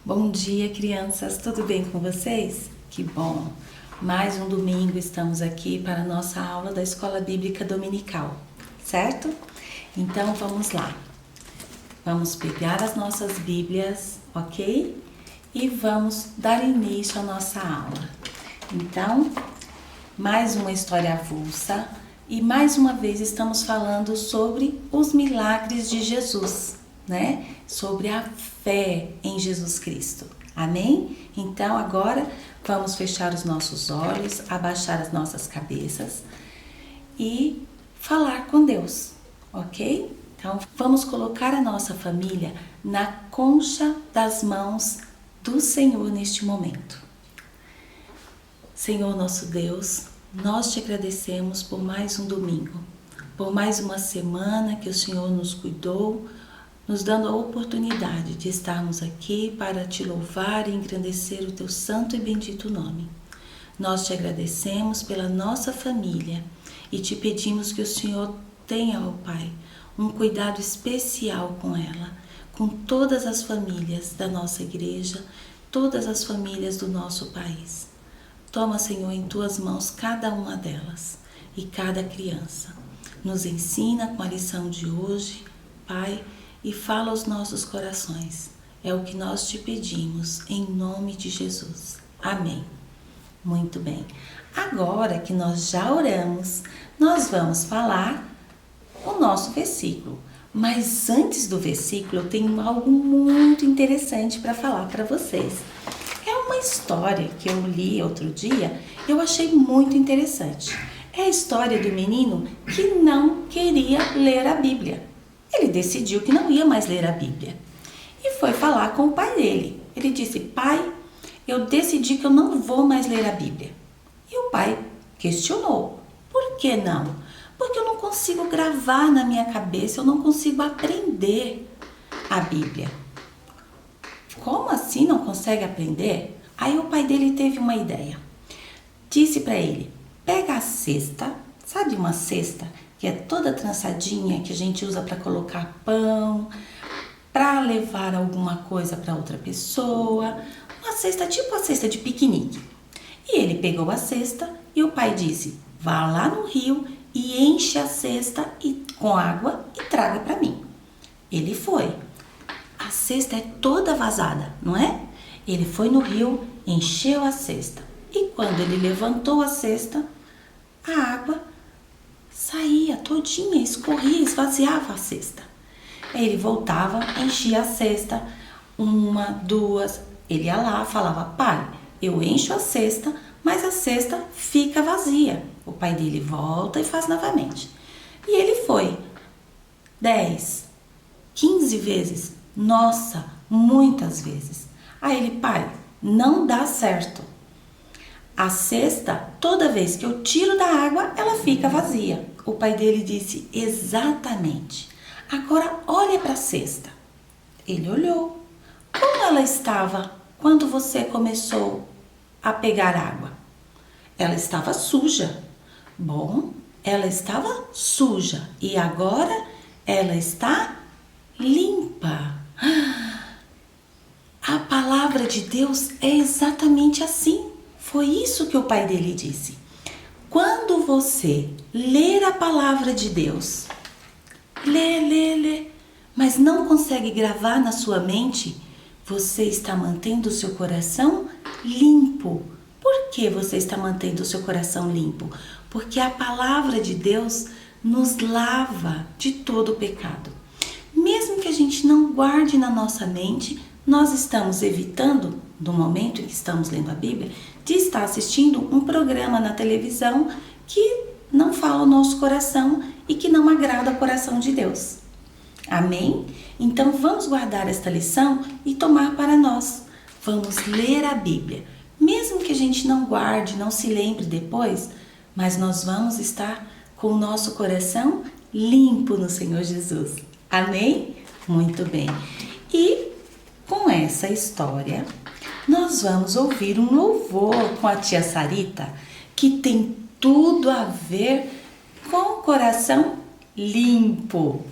Bom dia, crianças, tudo bem com vocês? Que bom! Mais um domingo estamos aqui para a nossa aula da Escola Bíblica Dominical, certo? Então vamos lá. Vamos pegar as nossas Bíblias, ok? E vamos dar início à nossa aula. Então, mais uma história avulsa e mais uma vez estamos falando sobre os milagres de Jesus, né? Sobre a fé em Jesus Cristo. Amém? Então agora vamos fechar os nossos olhos, abaixar as nossas cabeças e falar com Deus, ok? Então vamos colocar a nossa família na concha das mãos do Senhor neste momento. Senhor nosso Deus, nós te agradecemos por mais um domingo, por mais uma semana que o Senhor nos cuidou, nos dando a oportunidade de estarmos aqui para te louvar e engrandecer o teu santo e bendito nome. Nós te agradecemos pela nossa família e te pedimos que o Senhor tenha, ó Pai, um cuidado especial com ela, com todas as famílias da nossa igreja, todas as famílias do nosso país. Toma, Senhor, em tuas mãos cada uma delas e cada criança. Nos ensina com a lição de hoje, Pai, e fala aos nossos corações. É o que nós te pedimos, em nome de Jesus. Amém. Muito bem. Agora que nós já oramos, nós vamos falar o nosso versículo. Mas antes do versículo, eu tenho algo muito interessante para falar para vocês. É uma história que eu li outro dia, eu achei muito interessante. É a história do menino que não queria ler a Bíblia. Ele decidiu que não ia mais ler a Bíblia e foi falar com o pai dele. Ele disse: pai, eu decidi que eu não vou mais ler a Bíblia. E o pai questionou: por que não? Porque eu não consigo gravar na minha cabeça, eu não consigo aprender a Bíblia. Como assim não consegue aprender? Aí o pai dele teve uma ideia. Disse para ele: pega a cesta, sabe uma cesta que é toda trançadinha, que a gente usa para colocar pão, para levar alguma coisa para outra pessoa, uma cesta tipo a cesta de piquenique. E ele pegou a cesta e o pai disse: vá lá no rio e enche a cesta com água e traga para mim. Ele foi. A cesta é toda vazada, não é? Ele foi no rio, encheu a cesta e quando ele levantou a cesta, a água saía todinha, escorria, esvaziava a cesta. Aí ele voltava, enchia a cesta, uma, duas, ele ia lá, falava: pai, eu encho a cesta, mas a cesta fica vazia. O pai dele volta e faz novamente. E ele foi 10, 15 vezes, nossa, muitas vezes. Aí ele: pai, não dá certo. A cesta, toda vez que eu tiro da água, ela fica vazia. O pai dele disse: exatamente. Agora olha para a cesta. Ele olhou. Como ela estava quando você começou a pegar água? Ela estava suja. Bom, ela estava suja e agora ela está limpa. A palavra de Deus é exatamente assim. Foi isso que o pai dele disse. Quando você ler a palavra de Deus, lê, mas não consegue gravar na sua mente, você está mantendo o seu coração limpo. Por que você está mantendo o seu coração limpo? Porque a palavra de Deus nos lava de todo o pecado. Mesmo que a gente não guarde na nossa mente, nós estamos evitando, no momento em que estamos lendo a Bíblia, de estar assistindo um programa na televisão que não fala o nosso coração e que não agrada o coração de Deus. Amém? Então vamos guardar esta lição e tomar para nós. Vamos ler a Bíblia. Mesmo que a gente não guarde, não se lembre depois, mas nós vamos estar com o nosso coração limpo no Senhor Jesus. Amém? Muito bem. E com essa história, nós vamos ouvir um louvor com a tia Sarita, que tem tudo a ver com o coração limpo.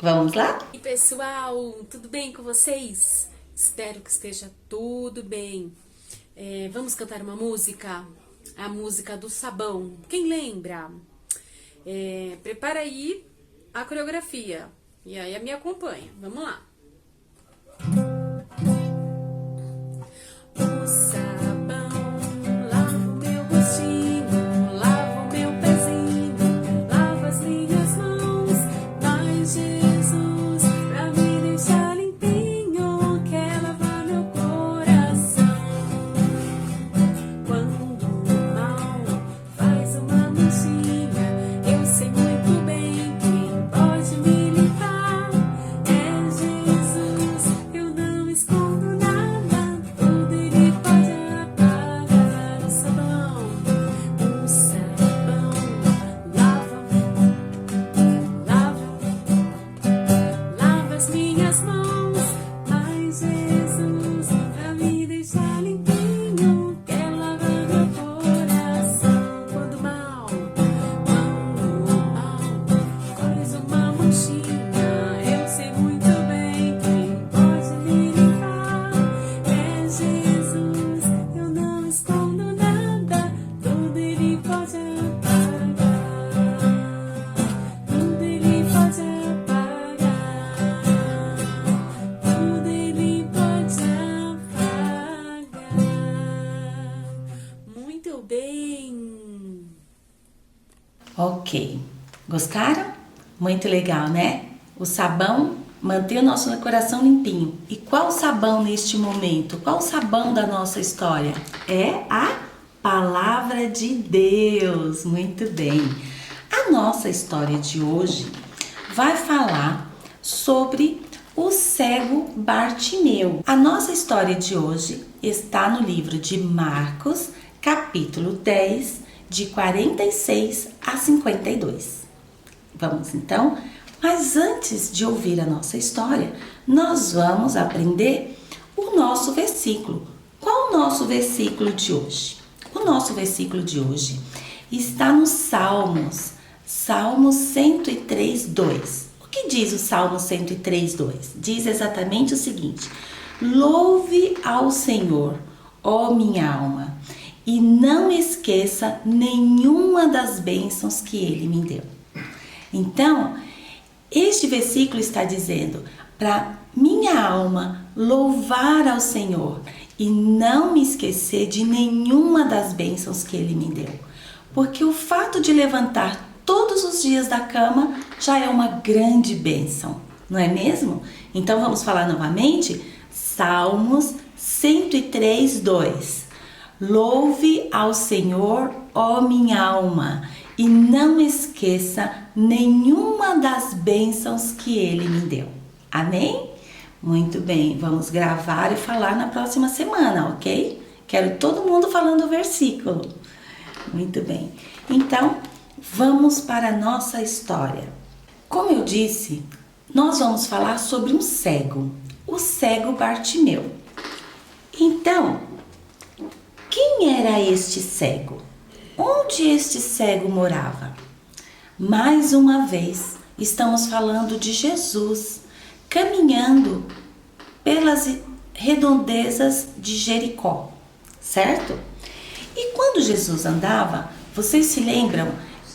Vamos lá? E pessoal, tudo bem com vocês? Espero que esteja tudo bem. Vamos cantar uma música? A música do sabão. Quem lembra? Prepara aí a coreografia. E aí me acompanha. Vamos lá. O sabão lava o meu rostinho, lava o meu pezinho, lava as minhas mãos. Mas Jesus, pra me deixar limpinho, quer lavar meu coração. Quando o mal faz uma manchinha, eu sei muito bem quem pode me limpar. É Jesus, eu não escondo nada, tudo Ele pode apagar. O sabão lava, lava as minhas mãos. Mas Jesus, pra me deixar limpinho, quer lavar meu coração. Quando o mal faz uma manchinha, eu sei muito bem quem pode me limpar. É Jesus, eu não escondo nada, tudo Ele pode apagar. Tudo Ele pode apagar. Tudo Ele pode apagar. Muito bem. Ok. Gostaram? Muito legal, né? O sabão mantém o nosso coração limpinho. E qual sabão neste momento? Qual sabão da nossa história? É a Palavra de Deus. Muito bem. A nossa história de hoje vai falar sobre o cego Bartimeu. A nossa história de hoje está no livro de Marcos, capítulo 10, de 46 a 52. Vamos então? Mas antes de ouvir a nossa história, nós vamos aprender o nosso versículo. Qual o nosso versículo de hoje? O nosso versículo de hoje está no Salmos 103, 2. O que diz o Salmo 103, 2? Diz exatamente o seguinte: louve ao Senhor, ó minha alma, e não esqueça nenhuma das bênçãos que Ele me deu. Então, este versículo está dizendo para minha alma louvar ao Senhor e não me esquecer de nenhuma das bênçãos que Ele me deu. Porque o fato de levantar todos os dias da cama já é uma grande bênção, não é mesmo? Então vamos falar novamente? Salmos 103, 2. Louve ao Senhor, ó minha alma, e não esqueça nenhuma das bênçãos que Ele me deu. Amém? Muito bem, vamos gravar e falar na próxima semana, ok? Quero todo mundo falando o versículo. Muito bem. Então, vamos para a nossa história. Como eu disse, nós vamos falar sobre um cego, o cego Bartimeu. Então, quem era este cego? Onde este cego morava? Mais uma vez, estamos falando de Jesus caminhando pelas redondezas de Jericó, certo? E quando Jesus andava, vocês se lembram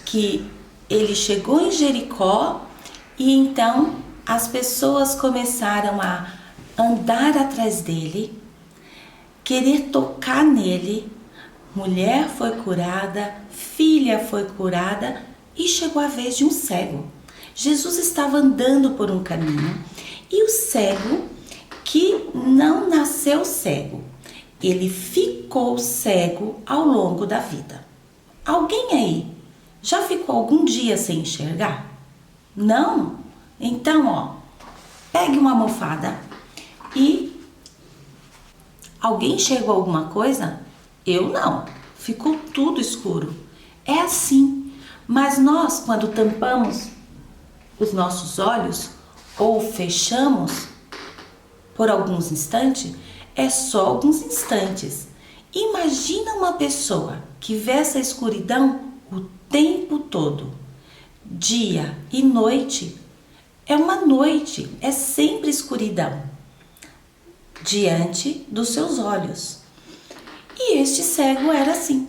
que ele chegou em Jericó e então as pessoas começaram a andar atrás dele, querer tocar nele. Mulher foi curada, filha foi curada e chegou a vez de um cego. Jesus estava andando por um caminho e o cego, que não nasceu cego, ele ficou cego ao longo da vida. Alguém aí já ficou algum dia sem enxergar? Não? Então, pegue uma almofada e alguém enxergou alguma coisa? Eu não. Ficou tudo escuro. É assim. Mas nós, quando tampamos os nossos olhos ou fechamos por alguns instantes, é só alguns instantes. Imagina uma pessoa que vê essa escuridão o tempo todo. Dia e noite. É uma noite, é sempre escuridão. diante dos seus olhos. E este cego era assim.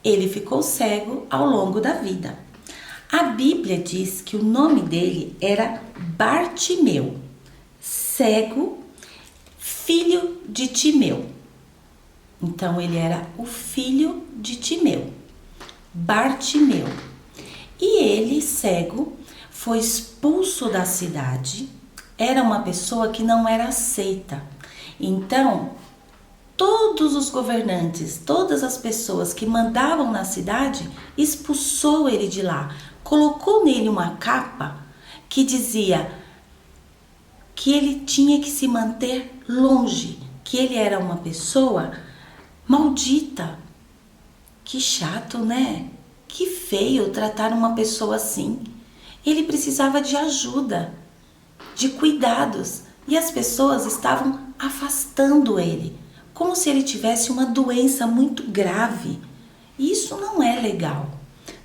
Ele ficou cego ao longo da vida. A Bíblia diz que o nome dele era Bartimeu, cego, filho de Timeu. Então ele era o filho de Timeu, Bartimeu. E ele, cego, foi expulso da cidade. Era uma pessoa que não era aceita. Então, todos os governantes, todas as pessoas que mandavam na cidade, expulsou ele de lá. Colocou nele uma capa que dizia que ele tinha que se manter longe, que ele era uma pessoa maldita. Que chato, né? Que feio tratar uma pessoa assim. Ele precisava de ajuda, de cuidados, e as pessoas estavam afastando ele, como se ele tivesse uma doença muito grave. Isso não é legal.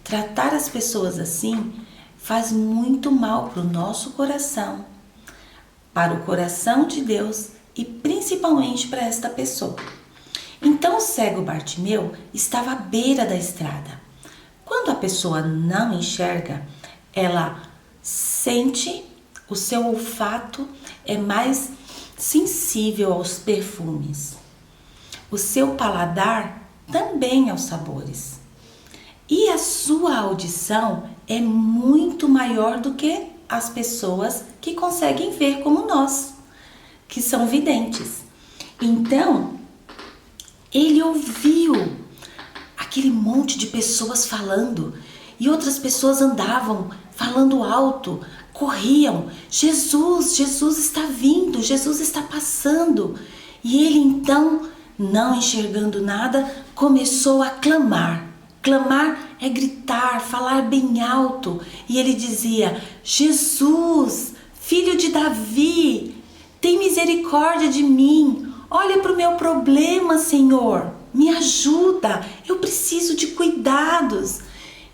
Tratar as pessoas assim faz muito mal para o nosso coração, para o coração de Deus e principalmente para esta pessoa. Então o cego Bartimeu estava à beira da estrada. Quando a pessoa não enxerga, ela sente, o seu olfato é mais sensível aos perfumes. O seu paladar também aos sabores. E a sua audição é muito maior do que as pessoas que conseguem ver como nós, que são videntes. Então, ele ouviu aquele monte de pessoas falando e outras pessoas andavam falando alto, corriam. Jesus, Jesus está vindo, Jesus está passando. E ele então, não enxergando nada, começou a clamar. Clamar é gritar, falar bem alto. E ele dizia: Jesus, filho de Davi, tem misericórdia de mim. Olha para o meu problema, Senhor. Me ajuda, eu preciso de cuidados.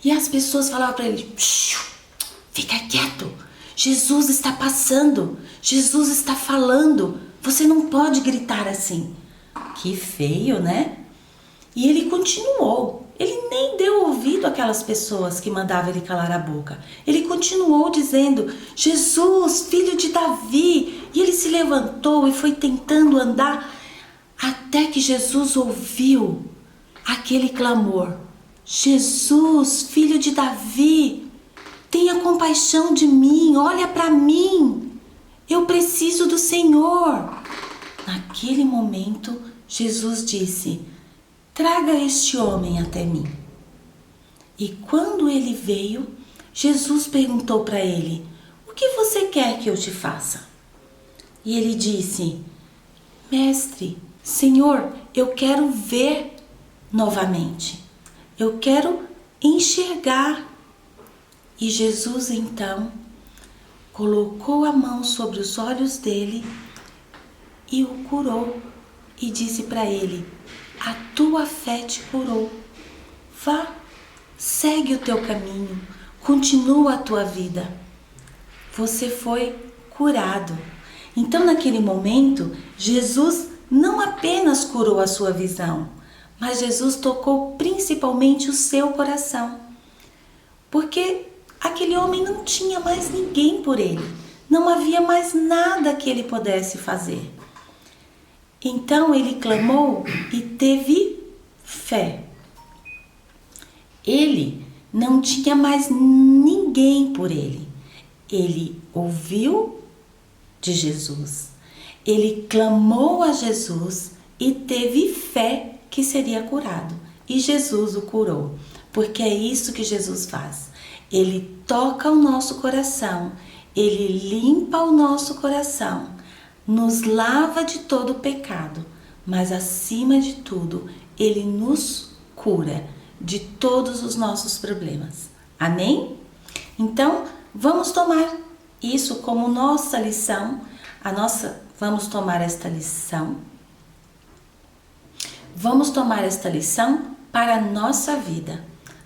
E as pessoas falavam para ele: fica quieto, Jesus está passando, Jesus está falando, você não pode gritar assim. Que feio, né? E ele continuou, ele nem deu ouvido àquelas pessoas que mandavam ele calar a boca. Ele continuou dizendo: Jesus, filho de Davi. E ele se levantou e foi tentando andar até que Jesus ouviu aquele clamor: Jesus, filho de Davi, tenha compaixão de mim, olha para mim, eu preciso do Senhor. Naquele momento, Jesus disse: traga este homem até mim. E quando ele veio, Jesus perguntou para ele: o que você quer que eu te faça? E ele disse: Mestre, Senhor, eu quero ver novamente, eu quero enxergar. E Jesus então colocou a mão sobre os olhos dele e o curou e disse para ele: a tua fé te curou, vá, segue o teu caminho, continua a tua vida. Você foi curado. Então naquele momento, Jesus não apenas curou a sua visão, mas Jesus tocou principalmente o seu coração. Porque aquele homem não tinha mais ninguém por ele, não havia mais nada que ele pudesse fazer. Então ele clamou e teve fé. Ele não tinha mais ninguém por ele. Ele ouviu de Jesus, ele clamou a Jesus e teve fé que seria curado. E Jesus o curou, porque é isso que Jesus faz. Ele toca o nosso coração, ele limpa o nosso coração, nos lava de todo pecado, mas acima de tudo, ele nos cura de todos os nossos problemas. Amém? Então, vamos tomar isso como nossa lição, vamos tomar esta lição. Vamos tomar esta lição para a nossa vida.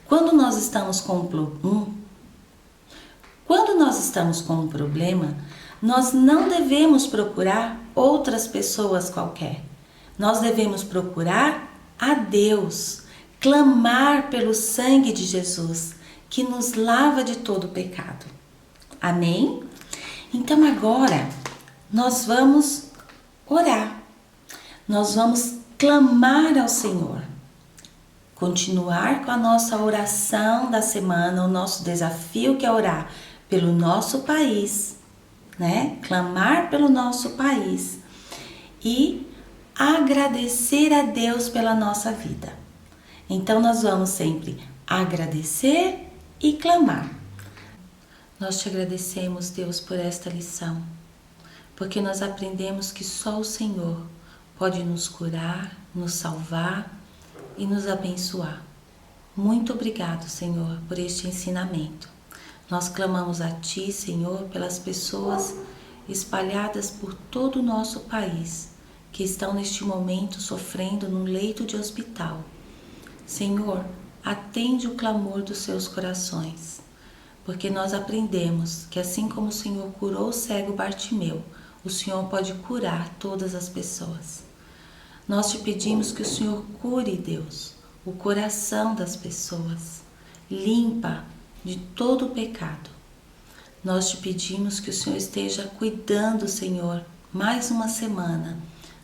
Quando nós estamos com um problema, nós não devemos procurar outras pessoas qualquer. Nós devemos procurar a Deus, clamar pelo sangue de Jesus, que nos lava de todo pecado. Amém? Então agora nós vamos orar. Nós vamos clamar ao Senhor. Continuar com a nossa oração da semana, o nosso desafio que é orar pelo nosso país, né? Clamar pelo nosso país e agradecer a Deus pela nossa vida. Então nós vamos sempre agradecer e clamar. Nós te agradecemos, Deus, por esta lição, porque nós aprendemos que só o Senhor pode nos curar, nos salvar e nos abençoar. Muito obrigado, Senhor, por este ensinamento. Nós clamamos a Ti, Senhor, pelas pessoas espalhadas por todo o nosso país, que estão neste momento sofrendo num leito de hospital. Senhor, atende o clamor dos seus corações, porque nós aprendemos que assim como o Senhor curou o cego Bartimeu, o Senhor pode curar todas as pessoas. Nós te pedimos que o Senhor cure, Deus, o coração das pessoas, limpa de todo o pecado. Nós te pedimos que o Senhor esteja cuidando, Senhor, mais uma semana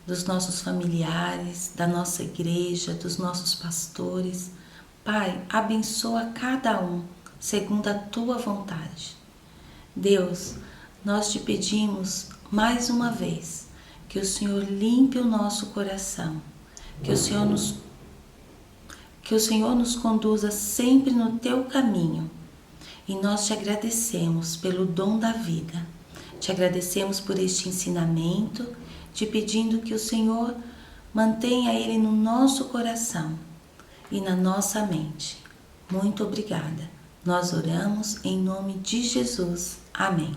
dos nossos familiares, da nossa igreja, dos nossos pastores. Pai, abençoa cada um segundo a Tua vontade. Deus, nós te pedimos mais uma vez que o Senhor limpe o nosso coração, que o Senhor nos conduza sempre no Teu caminho. E nós te agradecemos pelo dom da vida. Te agradecemos por este ensinamento, te pedindo que o Senhor mantenha ele no nosso coração e na nossa mente. Muito obrigada. Nós oramos em nome de Jesus. Amém.